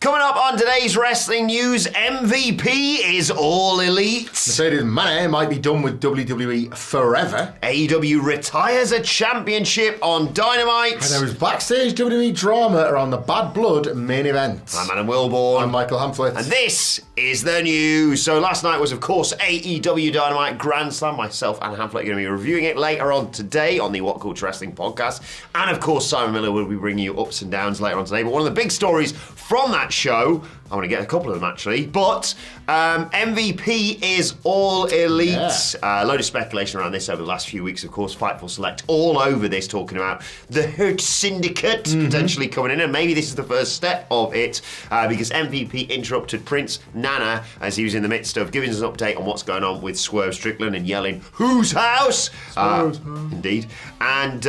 Coming up on today's wrestling news, MVP is All Elite. Mercedes Moné might be done with WWE forever. AEW retires a championship on Dynamite. And there is backstage WWE drama around the Bad Blood main event. I'm Adam Wilborn. I'm Michael Hamflett. And this is the news. So last night was, of course, AEW Dynamite Grand Slam. Myself and Hamflett are going to be reviewing it later on today on the WhatCulture Wrestling podcast. And, of course, Simon Miller will be bringing you ups and downs later on today. But one of the big stories from that show, I want to get a couple of them actually, but MVP is All Elite. Yeah. A load of speculation around this over the last few weeks, of course. Fightful Select all over this, talking about the Hurt Syndicate potentially coming in, and maybe this is the first step of it, because MVP interrupted Prince Nana as he was in the midst of giving us an update on what's going on with Swerve Strickland and yelling, "Whose house?" Indeed. And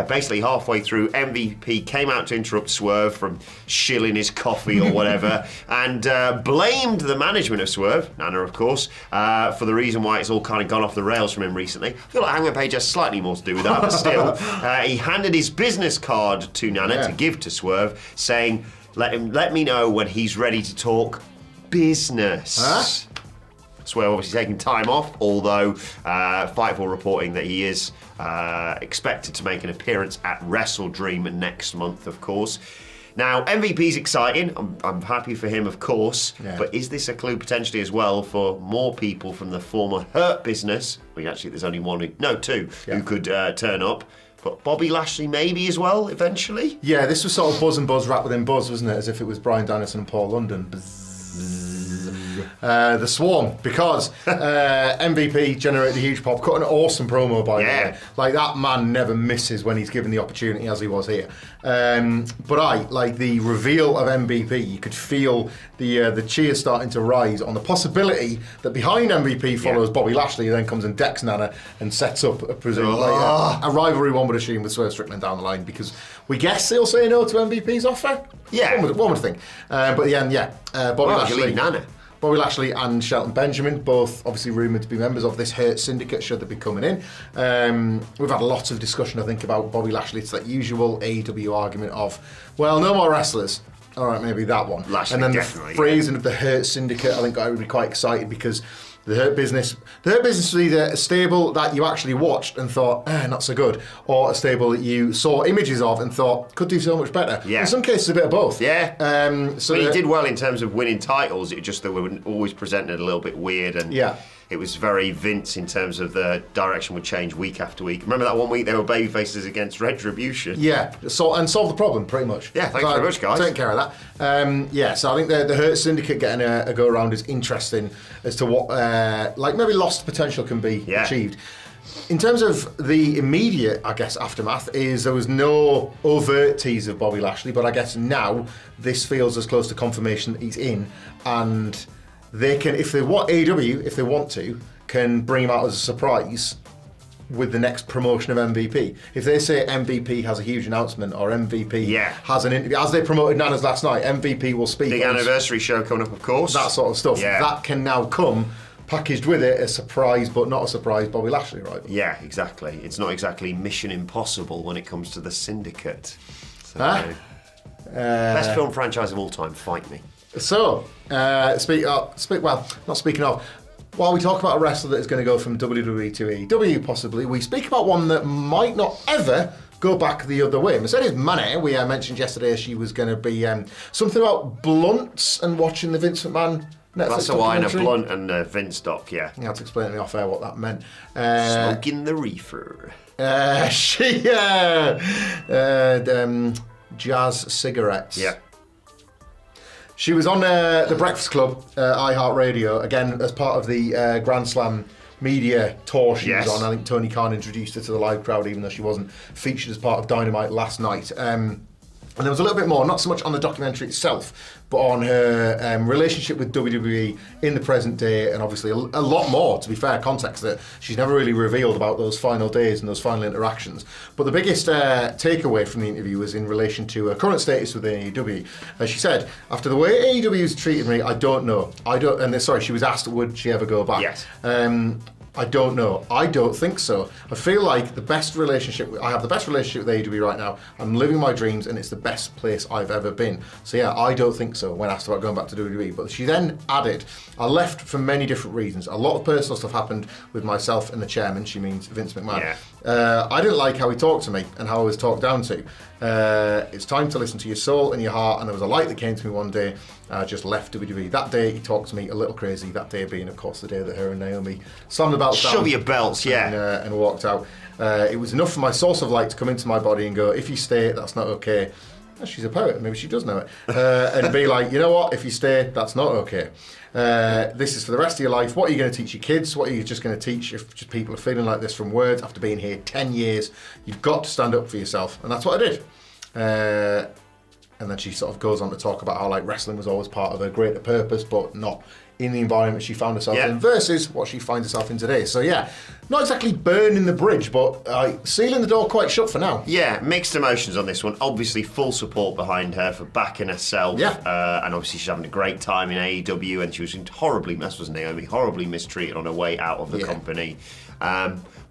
basically halfway through, MVP came out to interrupt Swerve from shilling his coffee or whatever, and blamed the management of Swerve, Nana of course, for the reason why it's all kind of gone off the rails from him recently. I feel like Hangman Page has slightly more to do with that, but still. He handed his business card to Nana to give to Swerve, saying, let me know when he's ready to talk business. Huh? Swerve obviously taking time off, although Fightful reporting that he is expected to make an appearance at Wrestle Dream next month, of course. Now, MVP's exciting. I'm happy for him, of course. Yeah. But is this a clue potentially as well for more people from the former Hurt business? I mean, actually, there's only two who could turn up. But Bobby Lashley maybe as well, eventually? Yeah, this was sort of buzz and buzz wrapped within buzz, wasn't it? As if it was Bryan Danielson and Paul London. The Swarm, because MVP generated a huge pop, cut an awesome promo by the way. Like, that man never misses when he's given the opportunity, as he was here. But like the reveal of MVP, you could feel the cheers starting to rise on the possibility that behind MVP follows Bobby Lashley, who then comes and decks Nana and sets up a rivalry, one would assume, with Swerve Strickland down the line, because we guess he'll say no to MVP's offer. Yeah. One would think. But at the end, Bobby Lashley and Shelton Benjamin, both obviously rumoured to be members of this Hurt Syndicate, should they be coming in. We've had lots of discussion, I think, about Bobby Lashley. It's that usual AEW argument of, well, no more wrestlers. All right, maybe that one. Lashley, and then the phrasing of the Hurt Syndicate, I think got everybody quite excited, because the Hurt Business was either a stable that you actually watched and thought, not so good, or a stable that you saw images of and thought could do so much better. Yeah. In some cases, a bit of both. Yeah. But he did well in terms of winning titles. It just, they were always presented a little bit weird, and it was very Vince in terms of the direction would change week after week. Remember that one week they were babyfaces against Retribution? Yeah, and solve the problem, pretty much. Yeah, thanks very much, guys. Taking care of that. So I think the Hurt Syndicate getting a go-around is interesting as to what, maybe lost potential can be achieved. In terms of the immediate, I guess, aftermath, is there was no overt tease of Bobby Lashley, but I guess now this feels as close to confirmation that he's in, and they can, if they want to, can bring him out as a surprise with the next promotion of MVP. If they say MVP has a huge announcement, or MVP has an interview, as they promoted Nana's last night, MVP will speak. Big anniversary show coming up, of course. That sort of stuff. Yeah. That can now come packaged with it, a surprise, but not a surprise Bobby Lashley, right? Yeah, exactly. It's not exactly Mission Impossible when it comes to the Syndicate. So, best film franchise of all time, fight me. So, not speaking of, while we talk about a wrestler that is going to go from WWE to AEW, possibly, we speak about one that might not ever go back the other way. Mercedes Moné, we mentioned yesterday she was going to be something about blunts and watching the Vince McMahon Netflix Glass of wine, a blunt, and a Vince doc, yeah. You had to explain to me off air what that meant. Smoking the reefer. Jazz cigarettes. Yeah. She was on the Breakfast Club, iHeartRadio, again as part of the Grand Slam media tour she was on. I think Tony Khan introduced her to the live crowd, even though she wasn't featured as part of Dynamite last night. And there was a little bit more, not so much on the documentary itself, but on her relationship with WWE in the present day, and obviously a lot more, to be fair, context that she's never really revealed about those final days and those final interactions. But the biggest takeaway from the interview was in relation to her current status within AEW. She said, after the way AEW has treated me, I don't know. She was asked, would she ever go back? Yes. I don't know. I don't think so. I feel like I have the best relationship with AEW right now. I'm living my dreams, and it's the best place I've ever been. So yeah, I don't think so when asked about going back to WWE. But she then added, I left for many different reasons. A lot of personal stuff happened with myself and the chairman, she means Vince McMahon. Yeah. I didn't like how he talked to me and how I was talked down to. It's time to listen to your soul and your heart, and there was a light that came to me one day. I just left WWE. That day he talked to me a little crazy, that day being of course the day that her and Naomi slammed the belts down. Shove your belts, yeah. And walked out. It was enough for my source of light to come into my body and go, if you stay, that's not okay. Well, she's a poet, maybe she does know it. And be like, you know what, if you stay, that's not okay. This is for the rest of your life. What are you going to teach your kids? What are you just going to teach if just people are feeling like this from words after being here 10 years? You've got to stand up for yourself. And that's what I did. And then she sort of goes on to talk about how like wrestling was always part of her greater purpose, but not in the environment she found herself in versus what she finds herself in today. So yeah, not exactly burning the bridge, but sealing the door quite shut for now. Yeah, mixed emotions on this one. Obviously full support behind her for backing herself. Yeah. And obviously she's having a great time in AEW, and she was horribly mistreated on her way out of the company.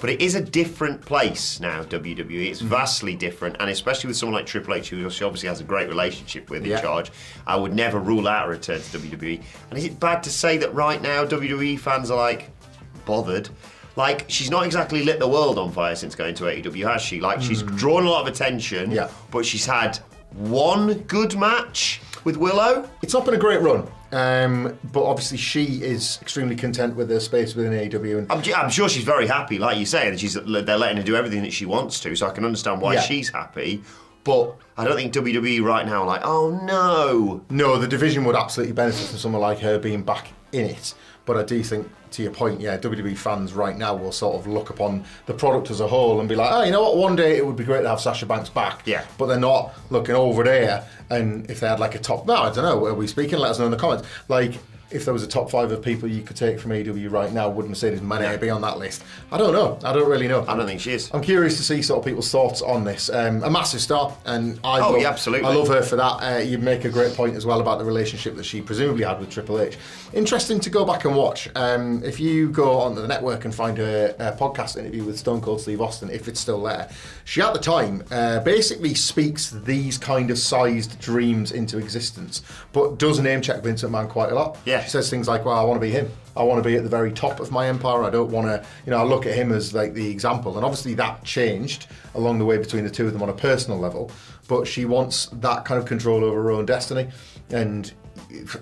But it is a different place now, WWE. It's vastly different, and especially with someone like Triple H, who she obviously has a great relationship with in charge, I would never rule out a return to WWE. And is it bad to say that right now WWE fans are like, bothered? Like, she's not exactly lit the world on fire since going to AEW, has she? Like, she's drawn a lot of attention, but she's had one good match with Willow. It's not been a great run. But obviously she is extremely content with her space within AEW. And I'm sure she's very happy, like you say, and they're letting her do everything that she wants to, so I can understand why she's happy. But I don't think WWE right now are like, oh no. No, the division would absolutely benefit from someone like her being back in it. But I do think, to your point, WWE fans right now will sort of look upon the product as a whole and be like, oh, you know what, one day it would be great to have Sasha Banks back. Yeah. But they're not looking over there, and if they had like a top, no, I don't know, are we speaking? Let us know in the comments. Like, if there was a top 5 of people you could take from AEW right now, would Mercedes Moné be on that list? I don't know. I don't really know. I don't think she is. I'm curious to see sort of people's thoughts on this. A massive star, and absolutely. I love her for that. You make a great point as well about the relationship that she presumably had with Triple H. Interesting to go back and watch. If you go onto the network and find her podcast interview with Stone Cold Steve Austin, if it's still there, she at the time basically speaks these kind of sized dreams into existence, but does name check Vince McMahon quite a lot. Yeah. She says things like, well, I want to be him. I want to be at the very top of my empire. I don't want to, I look at him as like the example. And obviously that changed along the way between the two of them on a personal level. But she wants that kind of control over her own destiny. And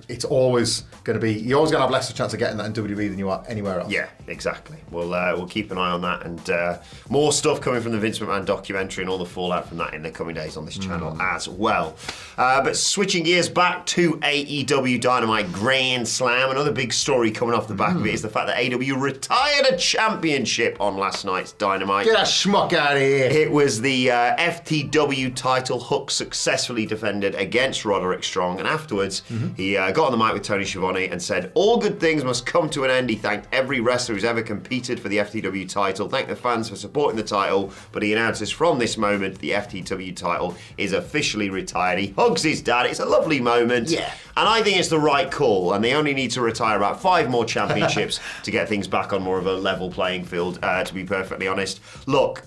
it's always going to be, you're always going to have less of a chance of getting that in WWE than you are anywhere else. Yeah, exactly. We'll keep an eye on that, and more stuff coming from the Vince McMahon documentary and all the fallout from that in the coming days on this channel as well. But switching gears back to AEW Dynamite Grand Slam, another big story coming off the back of it is the fact that AEW retired a championship on last night's Dynamite. Get that schmuck out of here. It was the FTW title. Hook successfully defended against Roderick Strong, and afterwards he got on the mic with Tony Schiavone and said, all good things must come to an end. He thanked every wrestler who's ever competed for the FTW title, thanked the fans for supporting the title, but he announces from this moment the FTW title is officially retired. He hugs his dad. It's a lovely moment. Yeah. And I think it's the right call, and they only need to retire about 5 more championships to get things back on more of a level playing field, to be perfectly honest. Look,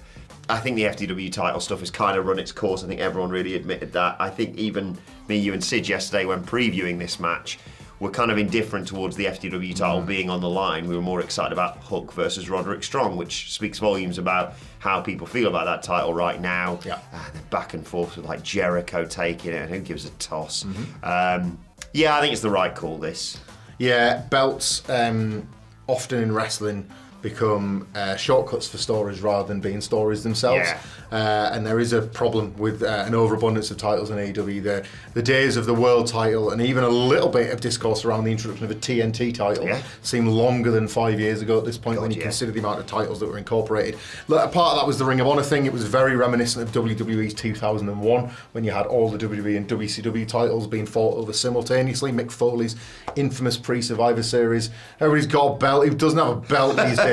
I think the FTW title stuff has kind of run its course. I think everyone really admitted that. I think even me, you and Sid yesterday when previewing this match were kind of indifferent towards the FTW title being on the line. We were more excited about Hook versus Roderick Strong, which speaks volumes about how people feel about that title right now. Yeah. The back and forth with like Jericho taking it, and who gives a toss. Yeah, I think it's the right call, this. Yeah, belts often in wrestling become shortcuts for stories rather than being stories themselves. Yeah. And there is a problem with an overabundance of titles in AEW. The days of the world title and even a little bit of discourse around the introduction of a TNT title seem longer than 5 years ago at this point when you consider the amount of titles that were incorporated. Look, a part of that was the Ring of Honor thing. It was very reminiscent of WWE's 2001 when you had all the WWE and WCW titles being fought over simultaneously. Mick Foley's infamous pre-Survivor Series. Everybody's got a belt. Who doesn't have a belt these days?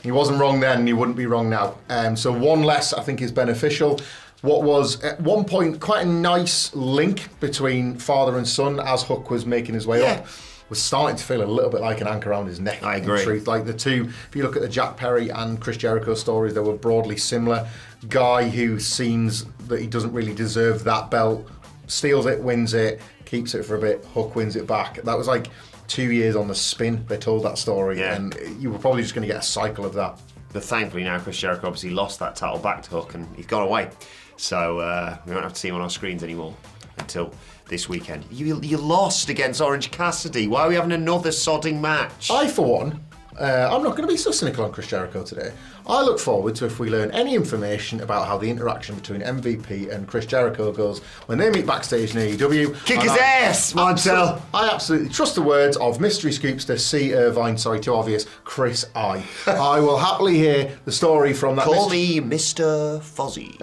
He wasn't wrong then and he wouldn't be wrong now. So one less, I think, is beneficial. What was at one point quite a nice link between father and son as Hook was making his way up. was starting to feel a little bit like an anchor around his neck. I agree. In truth, like the two, if you look at the Jack Perry and Chris Jericho stories, they were broadly similar. Guy who seems that he doesn't really deserve that belt, steals it, wins it, keeps it for a bit, Hook wins it back. That was like 2 years on the spin. They told that story, and you were probably just going to get a cycle of that. But thankfully now Chris Jericho obviously lost that title back to Hook, and he's gone away. So we won't have to see him on our screens anymore until this weekend. You lost against Orange Cassidy. Why are we having another sodding match? I, for one, I'm not going to be so cynical on Chris Jericho today. I look forward to if we learn any information about how the interaction between MVP and Chris Jericho goes when they meet backstage in AEW. Kick his ass, Montel! I absolutely trust the words of mystery scoopster C. Irvine, sorry, too obvious, Chris I. I will happily hear the story from that. Call me Mr. Fozzy.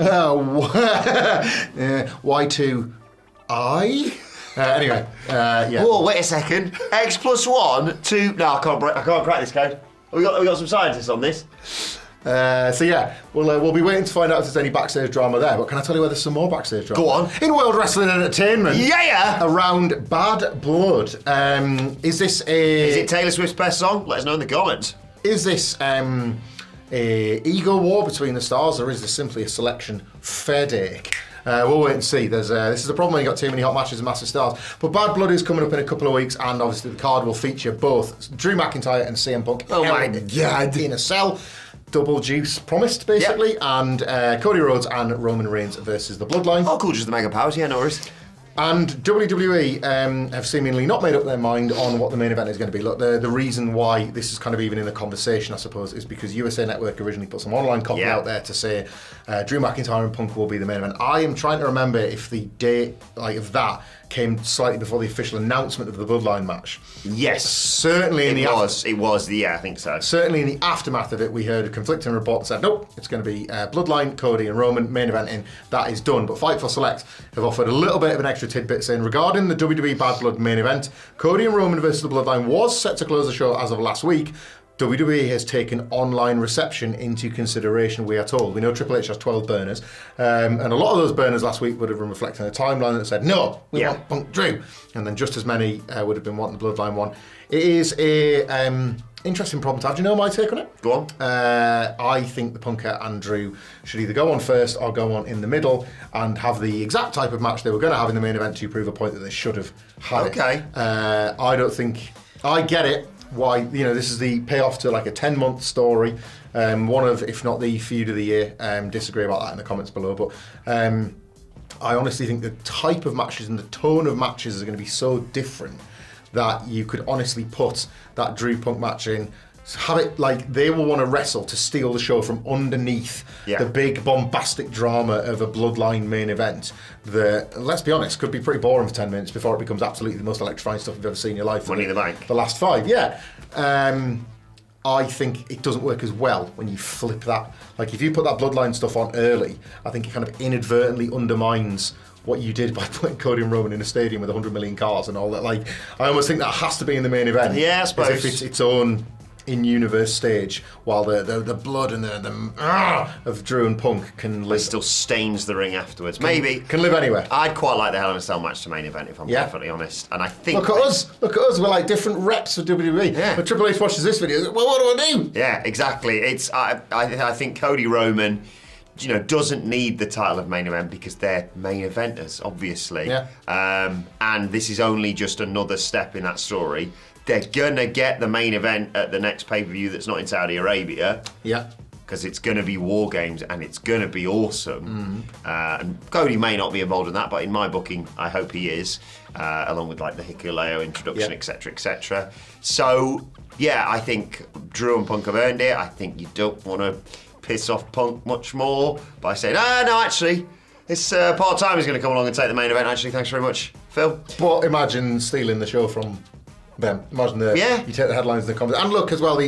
Y2I? Anyway, yeah. Oh, wait a second. X plus 1, 2... No, I can't crack this code. We got some scientists on this. So yeah, we'll be waiting to find out if there's any backstage drama there. But can I tell you where there's some more backstage drama? Go on. In World Wrestling Entertainment. Yeah. Around Bad Blood. Is this a... Is it Taylor Swift's best song? Let us know in the comments. Is this a ego war between the stars, or is this simply a selection headache? We'll wait and see. This is a problem when you've got too many hot matches and massive stars. But Bad Blood is coming up in a couple of weeks, and obviously the card will feature both Drew McIntyre and CM Punk. Oh my God. In a cell. Double juice promised, basically. Yep. And Cody Rhodes and Roman Reigns versus the Bloodline. Oh, cool, just the Mega Powers, yeah, no worries. And WWE have seemingly not made up their mind on what the main event is going to be. Look, the reason why this is kind of even in the conversation, I suppose, is because USA Network originally put some online copy out there to say Drew McIntyre and Punk will be the main event. I am trying to remember if the date of that came slightly before the official announcement of the Bloodline match. Yes. Certainly in it was, I think so. Certainly in the aftermath of it, we heard a conflicting report that said, nope, it's going to be Bloodline, Cody and Roman, main eventing. That is done. But Fightful Select have offered a little bit of an extra tidbit saying, regarding the WWE Bad Blood main event, Cody and Roman versus the Bloodline was set to close the show as of last week. WWE has taken online reception into consideration, we are told. We know Triple H has 12 burners, and a lot of those burners last week would have been reflecting a timeline that said, no, we want Punk Drew. And then just as many would have been wanting the Bloodline one. It is a interesting problem to have. Do you know my take on it? Go on. I think the Punker and Drew should either go on first or go on in the middle and have the exact type of match they were going to have in the main event to prove a point that they should have had. Okay. I don't think... I get it. Why, this is the payoff to like a 10-month story. One of, if not the feud of the year. Disagree about that in the comments below. But I honestly think the type of matches and the tone of matches are going to be so different that you could honestly put that Drew Punk match in, have it like they will want to wrestle to steal the show from underneath the big bombastic drama of a Bloodline main event that, let's be honest, could be pretty boring for 10 minutes before it becomes absolutely the most electrifying stuff you've ever seen in your life. Money in the Bank. The last 5, I think it doesn't work as well when you flip that. Like if you put that Bloodline stuff on early, I think it kind of inadvertently undermines what you did by putting Cody and Roman in a stadium with 100 million cars and all that. Like I almost think that has to be in the main event. Yeah, I suppose. As if it's its own in-universe stage, while the blood and the of Drew and Punk can live. It still stains the ring afterwards. Maybe can live anywhere. I'd quite like the Hell in a Cell match to main event, if I'm perfectly honest. And I think look at us. We're like different reps of WWE. Yeah. But Triple H watches this video. Well, what do I do? Yeah, exactly. It's I think Cody Roman, doesn't need the title of main event because they're main eventers, obviously. Yeah. And this is only just another step in that story. They're gonna get the main event at the next pay-per-view that's not in Saudi Arabia. Yeah. Because it's gonna be War Games and it's gonna be awesome. And Cody may not be involved in that, but in my booking, I hope he is, along with like the Hikuleo introduction, etc., etc. So yeah, I think Drew and Punk have earned it. I think you don't want to piss off Punk much more by saying, no, actually, this part-time is going to come along and take the main event. Actually, thanks very much, Phil. But imagine stealing the show from them. Imagine you take the headlines and the comments. And look as well, the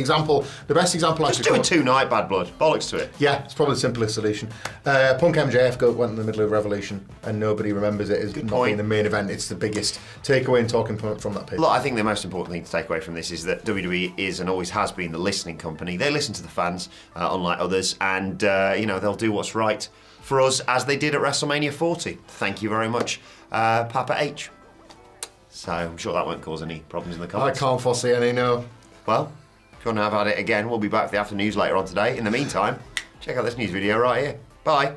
best example just do a 2-night Bad Blood. Bollocks to it. Yeah, it's probably the simplest solution. Punk MJF went in the middle of Revolution and nobody remembers it as not being the main event. It's the biggest takeaway and talking point from that page. Look, I think the most important thing to take away from this is that WWE is and always has been the listening company. They listen to the fans, unlike others, and they'll do what's right for us as they did at WrestleMania 40. Thank you very much, Papa H. So I'm sure that won't cause any problems in the I cards. can't foresee any, no. Well, if you want to have at it again, we'll be back for the after news later on today. In the meantime, check out this news video right here. Bye.